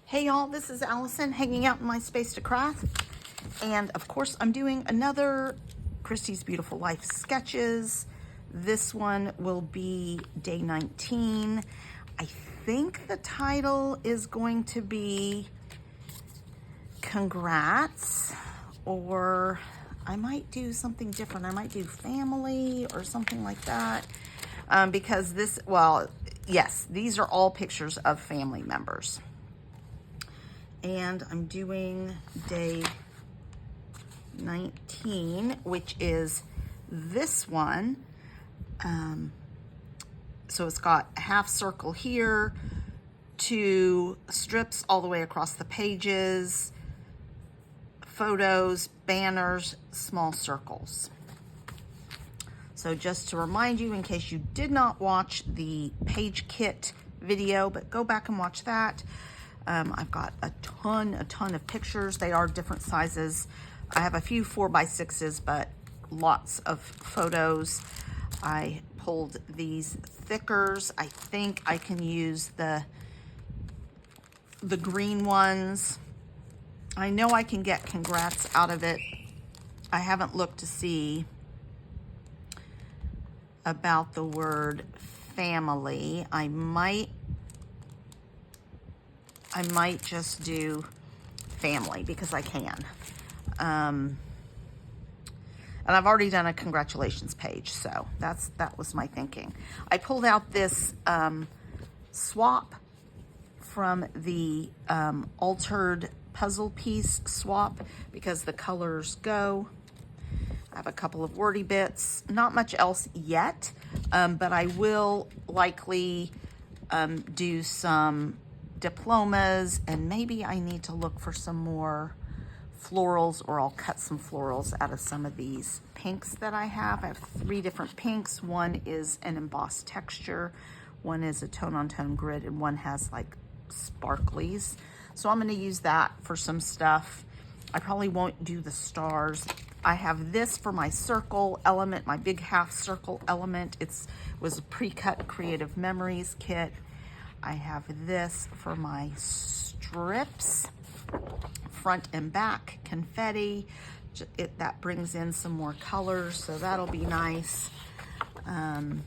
Hey y'all, this is Allison hanging out in my space to craft. And of course I'm doing another Christy's Beautiful Life sketches. This one will be day 19. I think the title is going to be Congrats, or I might do something different. I might do family or something like that. Because this, well, yes, these are all pictures of family members. And I'm doing day 19, which is this one. So it's got a half circle here, 2 strips all the way across the pages, photos, banners, small circles. So just to remind you, in case you did not watch the page kit video, but go back and watch that. I've got a ton of pictures. They are different sizes. I have a few 4x6s, but lots of photos. I pulled these thickers. I think I can use the green ones. I know I can get congrats out of it. I haven't looked to see about the word family. I might just do family because I can. And I've already done a congratulations page, so that was my thinking. I pulled out this swap from the altered puzzle piece swap because the colors go. I have a couple of wordy bits, not much else yet, but I will likely do some diplomas, and maybe I need to look for some more florals, or I'll cut some florals out of some of these pinks that I have. I have 3 different pinks. One is an embossed texture, one is a tone-on-tone grid, and one has like sparklies. So I'm going to use that for some stuff. I probably won't do the stars. I have this for my circle element, my big half circle element. It was a pre-cut Creative Memories kit. I have this for my strips, front and back confetti. That brings in some more colors, so that'll be nice. And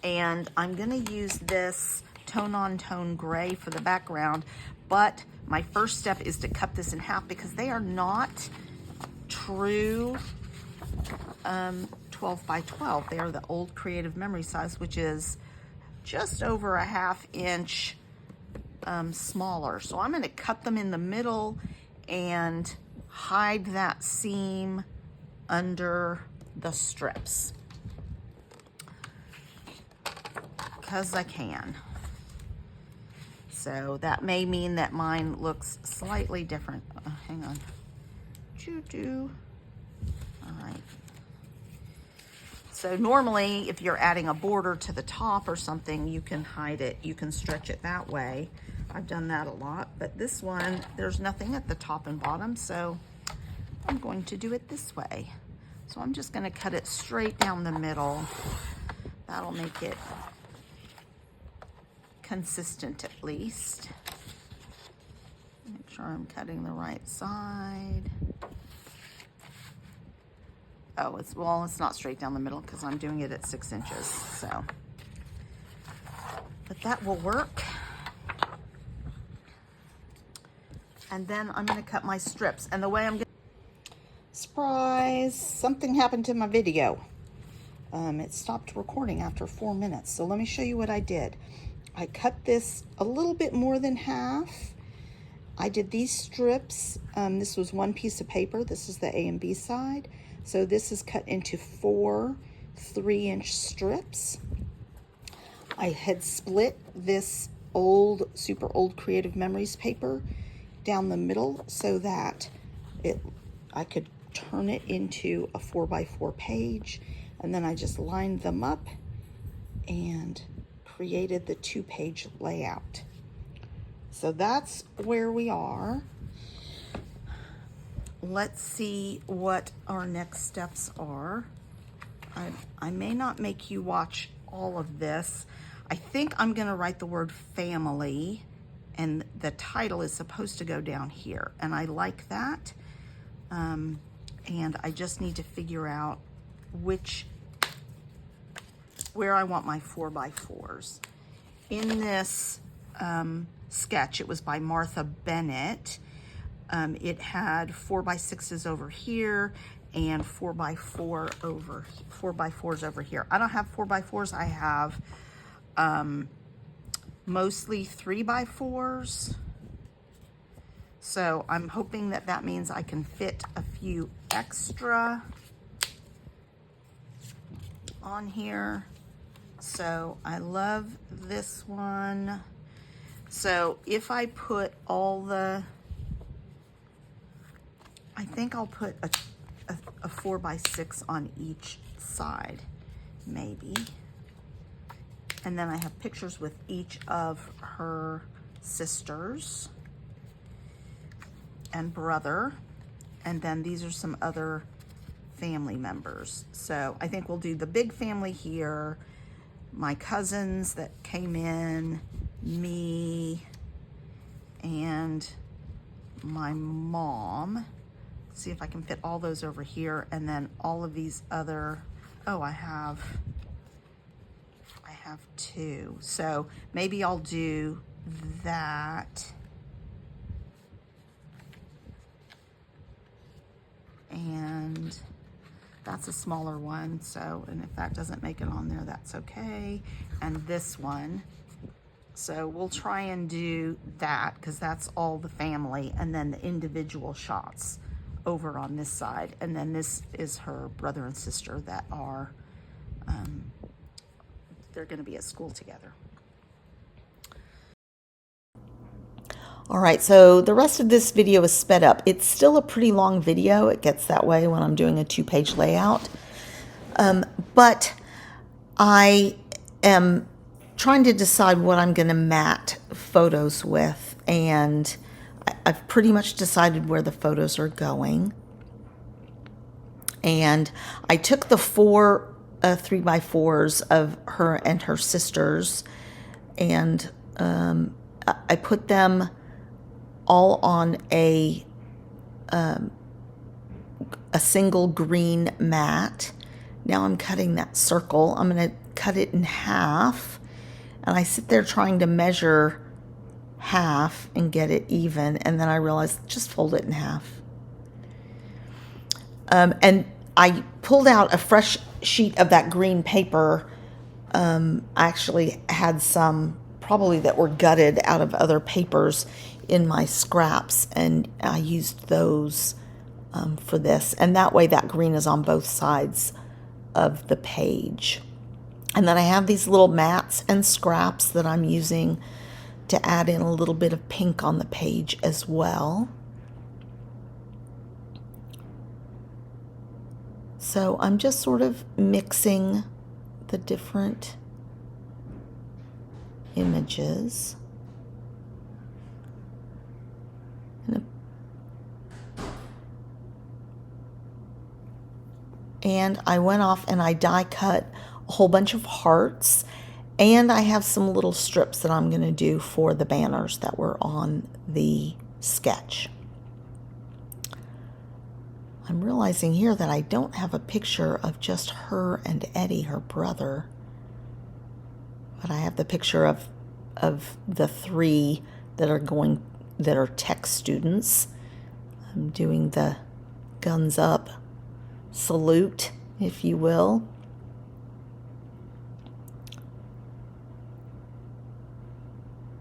I'm gonna use this tone-on-tone gray for the background, but my first step is to cut this in half because they are not true 12 by 12. They are the old Creative Memory size, which is just over a 1/2 inch smaller. So I'm going to cut them in the middle and hide that seam under the strips because I can. So that may mean that mine looks slightly different. Hang on. Choo-choo. All right. So normally, if you're adding a border to the top or something, you can hide it. You can stretch it that way. I've done that a lot, but this one, there's nothing at the top and bottom, so I'm going to do it this way. So I'm just gonna cut it straight down the middle. That'll make it consistent at least. Make sure I'm cutting the right side. Oh, it's not straight down the middle because I'm doing it at 6 inches, so. But that will work. And then I'm gonna cut my strips. And the way I'm gonna, surprise, something happened to my video. It stopped recording after 4 minutes. So let me show you what I did. I cut this a little bit more than half. I did these strips. This was 1 piece of paper. This is the A and B side. So this is cut into 4 3-inch strips. I had split this super old Creative Memories paper down the middle so that I could turn it into a 4x4 page. And then I just lined them up and created the 2-page layout. So that's where we are. Let's see what our next steps are. I may not make you watch all of this. I think I'm gonna write the word family and the title is supposed to go down here, and I like that. And I just need to figure out where I want my 4x4s. In this sketch, it was by Martha Bennett. It had 4x6s over here and 4x4s over here. I don't have 4x4s. I have mostly 3x4s. So I'm hoping that that means I can fit a few extra on here. So I love this one. So if I put all the, I think I'll put a 4x6 on each side, maybe. And then I have pictures with each of her sisters and brother. And then these are some other family members. So I think we'll do the big family here, my cousins that came in, me, and my mom. See if I can fit all those over here, and then all of these other, oh, I have 2. So maybe I'll do that. And that's a smaller one, so, and if that doesn't make it on there, that's okay. And this one, so we'll try and do that because that's all the family, and then the individual shots over on this side. And then this is her brother and sister that are, they're gonna be at school together. All right, so the rest of this video is sped up. It's still a pretty long video. It gets that way when I'm doing a 2-page layout. But I am trying to decide what I'm going to mat photos with, and I've pretty much decided where the photos are going. And I took the 4 3x4s of her and her sisters, and I put them all on a single green mat. Now I'm cutting that circle. I'm going to cut it in half, and I sit there trying to measure half and get it even, and then I realized just fold it in half. And I pulled out a fresh sheet of that green paper. I actually had some probably that were gutted out of other papers in my scraps, and I used those for this, and that way that green is on both sides of the page. And then I have these little mats and scraps that I'm using to add in a little bit of pink on the page as well. So I'm just sort of mixing the different images. And I went off and I die cut a whole bunch of hearts, and I have some little strips that I'm going to do for the banners that were on the sketch. I'm realizing here that I don't have a picture of just her and Eddie, her brother, but I have the picture of the 3 that are tech students. I'm doing the guns up salute, if you will.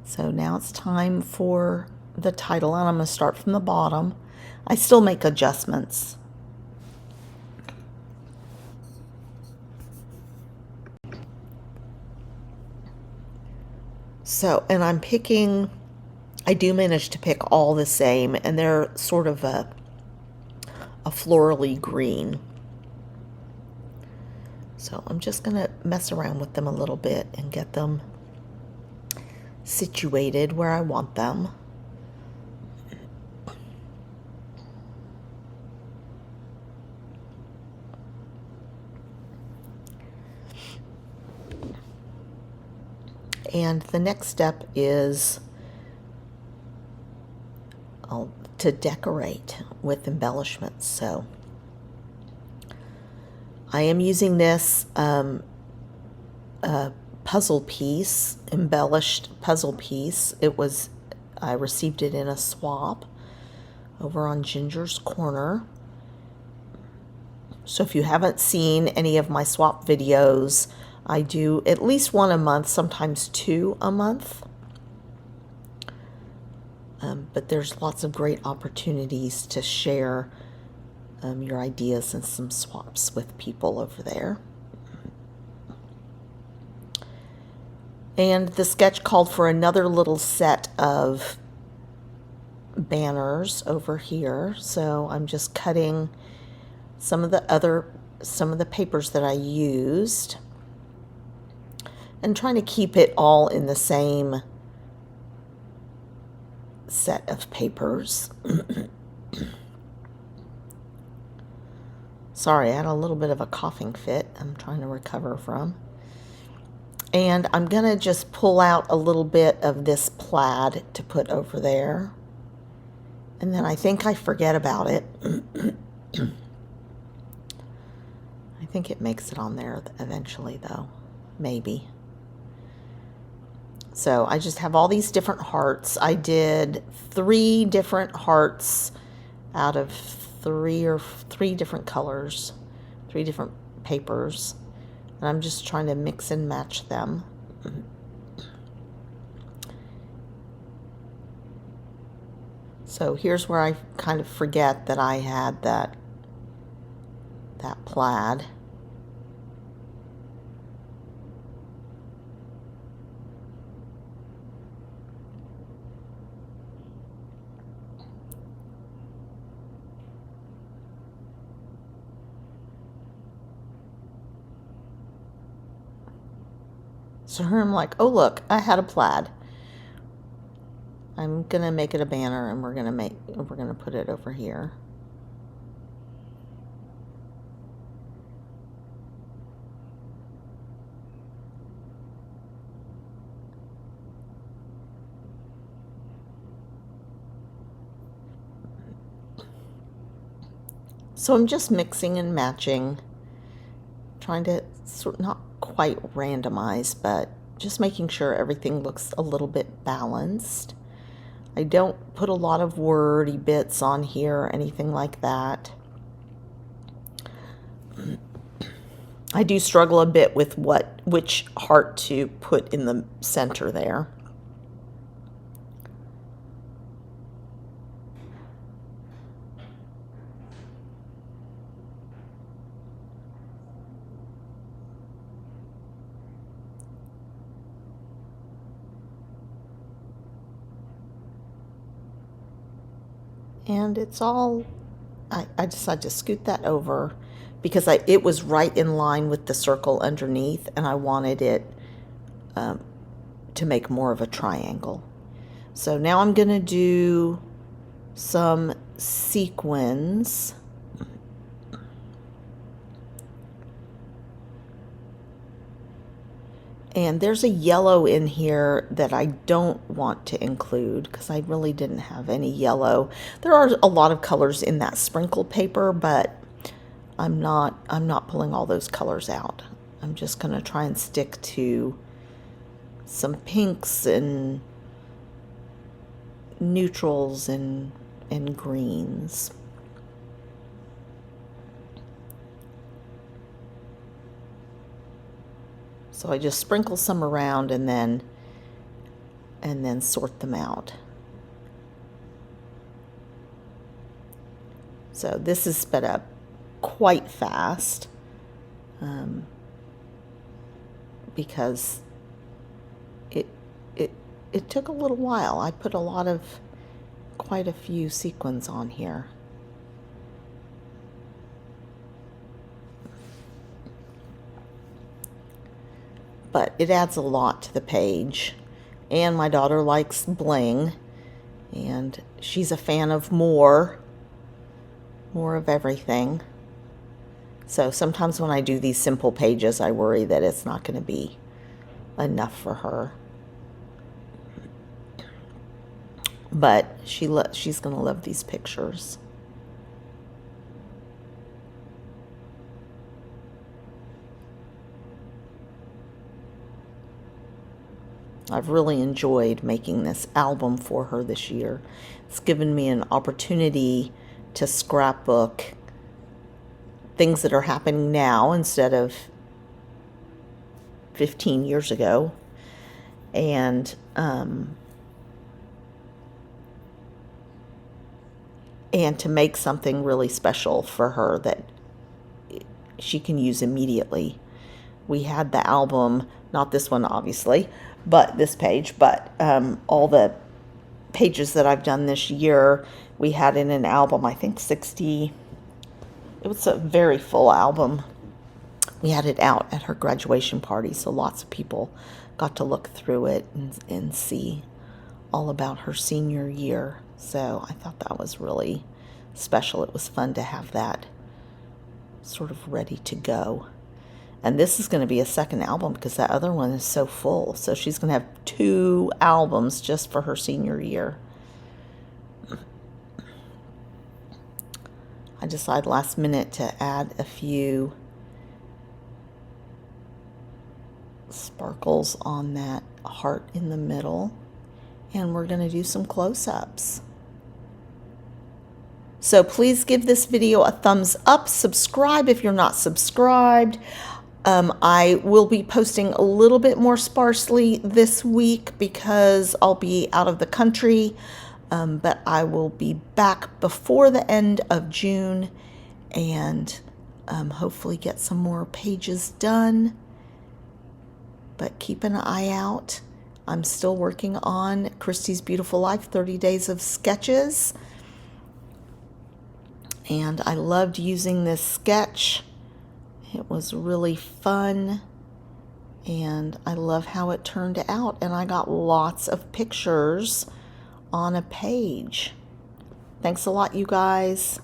So now it's time for the title, and I'm going to start from the bottom. I still make adjustments. So, and I'm picking, I do manage to pick all the same, and they're sort of a florally green. So I'm just going to mess around with them a little bit and get them situated where I want them. And the next step is to decorate with embellishments. So I am using this puzzle piece, embellished puzzle piece. I received it in a swap over on Ginger's Corner. So if you haven't seen any of my swap videos, I do at least one a month, sometimes two a month. But there's lots of great opportunities to share your ideas and some swaps with people over there. And the sketch called for another little set of banners over here. So I'm just cutting some of the papers that I used and trying to keep it all in the same set of papers. Sorry, I had a little bit of a coughing fit I'm trying to recover from. And I'm going to just pull out a little bit of this plaid to put over there. And then I think I forget about it. I think it makes it on there eventually, though. Maybe. So I just have all these different hearts. I did 3 different hearts out of 3 different colors, 3 different papers. And I'm just trying to mix and match them. So here's where I kind of forget that I had that plaid. So here I'm like, oh look, I had a plaid. I'm gonna make it a banner, and we're gonna put it over here. So I'm just mixing and matching, trying to not quite randomize, but just making sure everything looks a little bit balanced. I don't put a lot of wordy bits on here or anything like that. I do struggle a bit with which heart to put in the center there. And it's all, I decided to scoot that over because it was right in line with the circle underneath, and I wanted it to make more of a triangle. So now I'm going to do some sequins. And there's a yellow in here that I don't want to include because I really didn't have any yellow. There are a lot of colors in that sprinkle paper, but I'm not pulling all those colors out. I'm just going to try and stick to some pinks and neutrals and greens. So I just sprinkle some around and then sort them out. So this is sped up quite fast because it took a little while. I put quite a few sequins on here. But it adds a lot to the page, and my daughter likes bling, and she's a fan of more of everything. So sometimes when I do these simple pages, I worry that it's not going to be enough for her. but she's going to love these pictures. I've really enjoyed making this album for her this year. It's given me an opportunity to scrapbook things that are happening now instead of 15 years ago. And to make something really special for her that she can use immediately. We had the album, not this one obviously, but this page, but all the pages that I've done this year, we had in an album, I think 60, it was a very full album. We had it out at her graduation party, so lots of people got to look through it and see all about her senior year. So I thought that was really special. It was fun to have that sort of ready to go. And this is going to be a second album because that other one is so full. So she's going to have 2 albums just for her senior year. I decided last minute to add a few sparkles on that heart in the middle. And we're going to do some close-ups. So please give this video a thumbs up. Subscribe if you're not subscribed. I will be posting a little bit more sparsely this week because I'll be out of the country. But I will be back before the end of June and hopefully get some more pages done. But keep an eye out. I'm still working on Christy's Beautiful Life, 30 Days of Sketches. And I loved using this sketch. It was really fun. And I love how it turned out. And I got lots of pictures on a page. Thanks a lot, you guys.